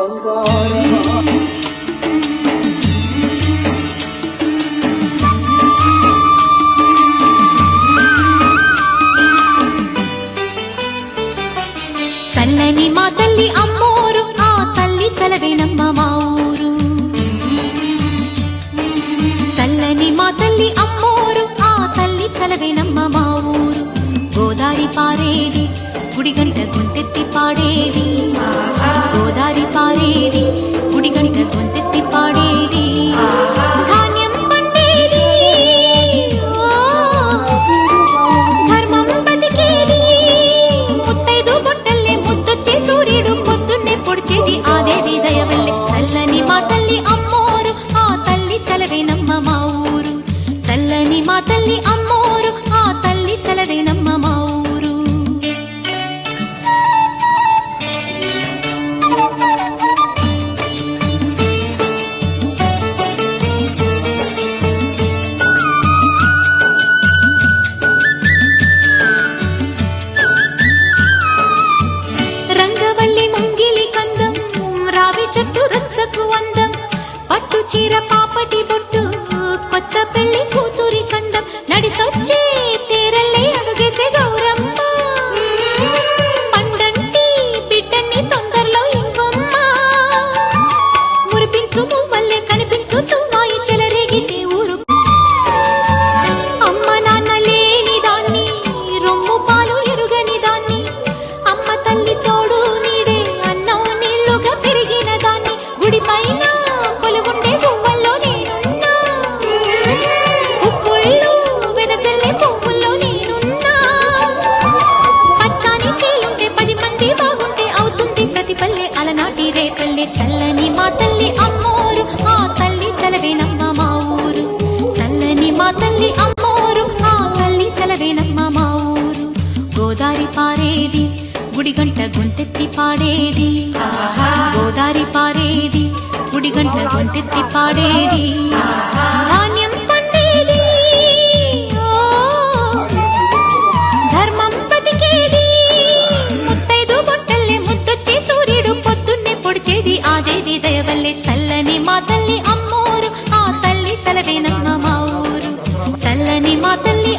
చల్లని మా తల్లి అమ్మోరు, ఆ తల్లి చలవేనమ్మ మా ఊరు. చల్లని మా తల్లి అమ్మోరు, ఆ తల్లి చలవేనమ్మ మా ఊరు. గోదారి పారేది, గుడిగంట గొంతెత్తి పాడేది. గోదారి పారేది, గుడిగంట గొంతెత్తి పాడేది. ధాన్యం పండేది, ధర్మం బతికేది. ముత్తైదు గొట్టల్లే ముద్దొచ్చే సూర్యుడు పొద్దున్నే పొడిచేది ఆ దేవి దయవల్లే. చల్లని మా తల్లి అమ్మోరు, ఆ తల్లి చలవేనమ్మ మా ఊరు. చల్లని మా తల్లి అమ్మోరు, ఆ తల్లి చలవేనమ్మ మా ఊరు. రంగవల్లి ముంగిలి కందం, రావి చెట్టు రచ్చకు అందం. పట్టు చీర పాపటి బొట్టు, కొత్త పెళ్లి కూతురి కందం. నడిసొచ్చే తీరల్లే అడుగేసే గౌరమ్మ. పండంటి బిడ్డన్ని తొందరలో ఇంకొమ్మ. మురిపించు మువ్వల్లే కనిపించు తుమ్మాయి చెలరేగితే ఊరు. అమ్మ నాన్న లేని దాన్ని, రొమ్ము పాలు ఎరుగని దాన్ని. అమ్మ తల్లి తోడు నీడే, అన్నం నీళ్లుగా పెరిగిన దాన్ని. గుడి పైన కొలువుండే పువ్వుల్లో నేనున్నా. ఉప్పుళ్ళు వెదజల్లే పువ్వుల్లో నేనున్నా. పచ్చాని చేలుంటే 10 మంది బాగుంటే అవుతుంది ప్రతి పల్లె అలనాటి రేపల్లె. చల్లని మా తల్లి అమ్మోరు, ఆ తల్లి చలవేనమ్మ మా ఊరు. చల్లని మా తల్లి అమ్మోరు, ఆ తల్లి చలవేనమ్మ మా ఊరు. గోదారి పారేది, గుడిగంట గొంతెత్తి పాడేది. గోదారి పారేది, గుడిగంట గొంతెత్తి పాడేది. ధాన్యం పండేది, ధర్మం బతికేది. ముత్తైదు గొట్టల్లే ముద్దొచ్చే సూర్యుడు పొద్దున్నే పొడిచేది ఆ దేవి దయవల్లే. చల్లని మా తల్లి అమ్మోరు, ఆ తల్లి చలవేనమ్మ మా ఊరు. చల్లని మా తల్లి